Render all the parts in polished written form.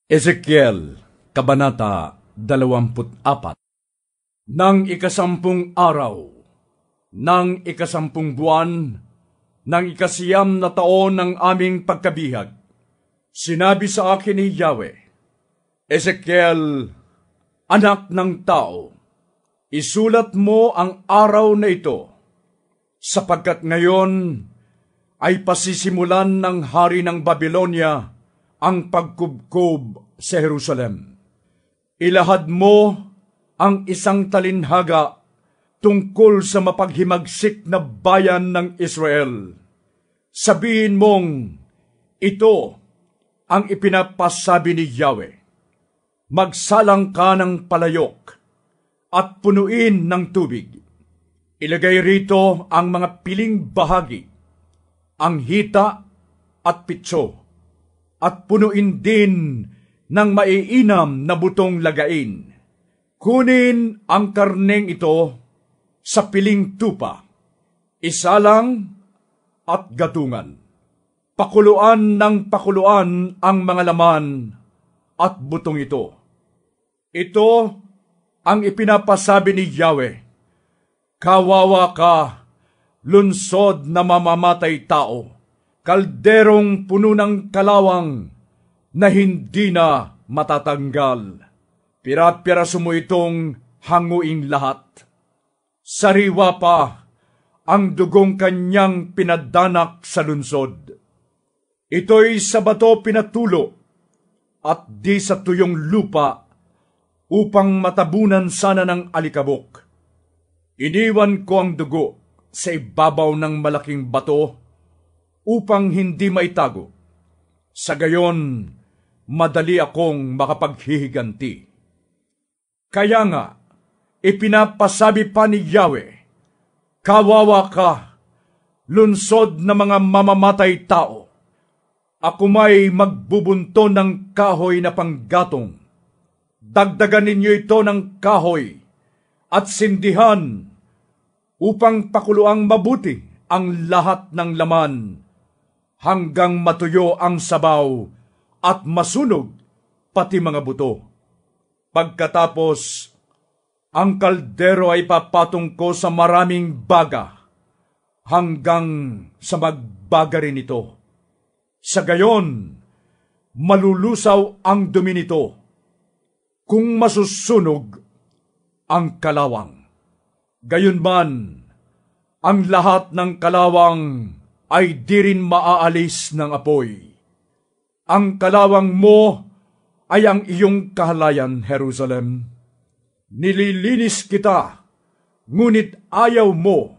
Ezekiel, Kabanata 24. Nang ikasampung araw, nang ikasampung buwan, nang ikasiyam na taon ng aming pagkabihag, sinabi sa akin ni Yahweh, Ezekiel, anak ng tao, isulat mo ang araw na ito, sapagkat ngayon ay pasisimulan ng hari ng Babylonia ang pagkubkob sa Jerusalem. Ilahad mo ang isang talinhaga tungkol sa mapaghimagsik na bayan ng Israel. Sabihin mong, ito ang ipinapasabi ni Yahweh. Magsalang ka ng palayok at punuin ng tubig. Ilagay rito ang mga piling bahagi, ang hita at pitso, at punuin din ng maiinam na butong lagain. Kunin ang karneng ito sa piling tupa, isalang at gatungan. Pakuluan ng pakuluan ang mga laman at butong ito. Ito ang ipinapasabi ni Yahweh, kawawa ka, lunsod na mamamatay tao, kalderong puno ng kalawang na hindi na matatanggal. Pira-piraso mo itong hanguing lahat. Sariwa pa ang dugong kanyang pinadanak sa lunsod. Ito'y sa bato pinatulo at di sa tuyong lupa upang matabunan sana ng alikabok. Iniwan ko ang dugo sa ibabaw ng malaking bato upang hindi maitago. Sa gayon, madali akong makapaghihiganti. Kaya nga, ipinapasabi pa ni Yahweh, kawawa ka, lunsod na mga mamamatay tao. Ako may magbubunto ng kahoy na panggatong. Dagdagan ninyo ito ng kahoy at sindihan upang pakuluang mabuti ang lahat ng laman hanggang matuyo ang sabaw at masunog pati mga buto. Pagkatapos, ang kaldero ay papatong ko sa maraming baga hanggang sa magbaga rin ito. Sa gayon, malulusaw ang dumi nito kung masusunog ang kalawang. Gayunman, ang lahat ng kalawang ay di rin maaalis ng apoy. Ang kalawang mo ay ang iyong kahalayan, Jerusalem. Nililinis kita, ngunit ayaw mo,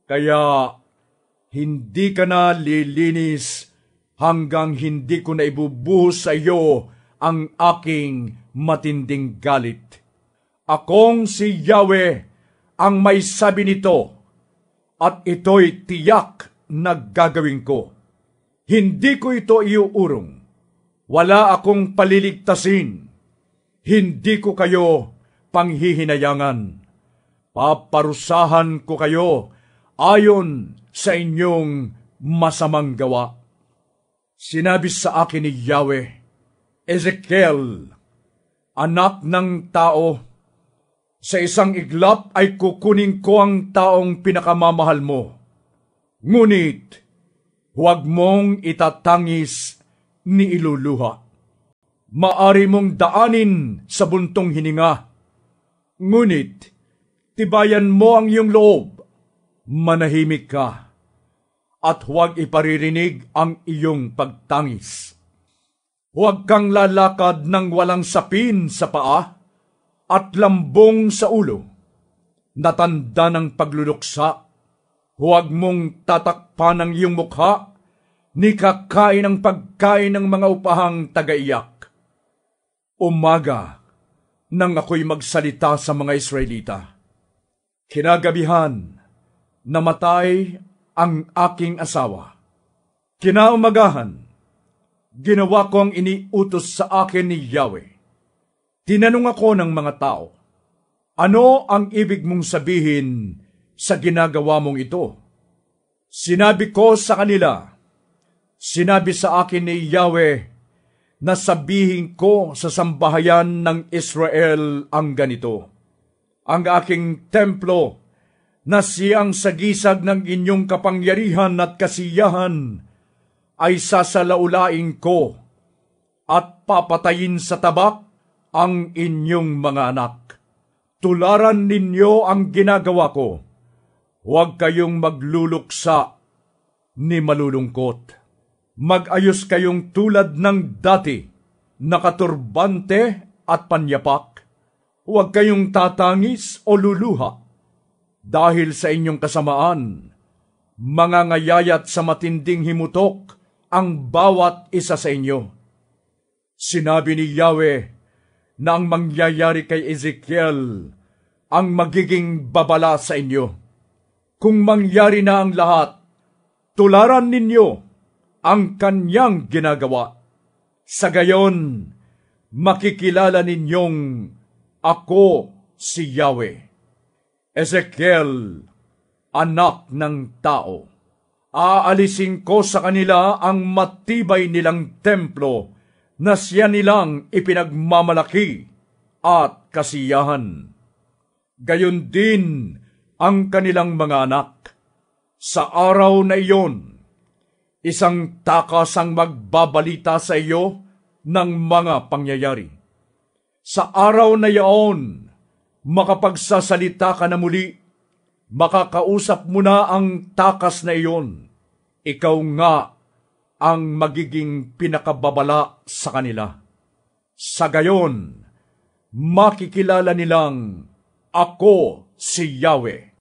kaya hindi ka na lilinis hanggang hindi ko na ibubuhos sa iyo ang aking matinding galit. Akong si Yahweh ang may sabi nito, at ito'y tiyak na gagawin ko. Hindi ko ito iuurong. Wala akong paliligtasin. Hindi ko kayo panghihinayangan. Paparusahan ko kayo ayon sa inyong masamang gawa. Sinabi sa akin ni Yahweh, Ezekiel, anak ng tao, sa isang iglap ay kukunin ko ang taong pinakamamahal mo. Ngunit, huwag mong itatangis ni iluluha. Maari mong daanin sa buntong hininga. Ngunit, tibayan mo ang iyong loob. Manahimik ka, at huwag iparirinig ang iyong pagtangis. Huwag kang lalakad ng walang sapin sa paa at lambong sa ulo, natanda ng pagluluksa. Huwag mong tatakpan ang iyong mukha, ni kakain ang pagkain ng mga upahang tagaiyak. Umaga, nang ako'y magsalita sa mga Israelita, kinagabihan, namatay ang aking asawa. Kinaumagahan, ginawa ko ang iniutos sa akin ni Yahweh. Tinanong ako ng mga tao, ano ang ibig mong sabihin sa ginagawa mong ito? Sinabi ko sa kanila, sinabi sa akin ni Yahweh na sabihin ko sa sambahayan ng Israel ang ganito: ang aking templo na siyang sagisag ng inyong kapangyarihan at kasiyahan ay sasalaulain ko at papatayin sa tabak ang inyong mga anak. Tularan ninyo ang ginagawa ko. Huwag kayong magluluksa ni malulungkot. Mag-ayos kayong tulad ng dati, nakaturbante at panyapak. Huwag kayong tatangis o luluha. Dahil sa inyong kasamaan, mangangayayat sa matinding himutok ang bawat isa sa inyo. Sinabi ni Yahweh na ang mangyayari kay Ezekiel ang magiging babala sa inyo. Kung mangyari na ang lahat, tularan ninyo ang kanyang ginagawa. Sa gayon, makikilala ninyong ako si Yahweh. Ezekiel, anak ng tao, aalisin ko sa kanila ang matibay nilang templo na siya nilang ipinagmamalaki at kasiyahan. Gayon din ang kanilang mga anak. Sa araw na iyon, isang takas ang magbabalita sa iyo ng mga pangyayari. Sa araw na iyon, makapagsasalita ka na muli, makakausap mo na ang takas na iyon. Ikaw nga ang magiging pinakababala sa kanila. Sa gayon, makikilala nilang ako si Yahweh.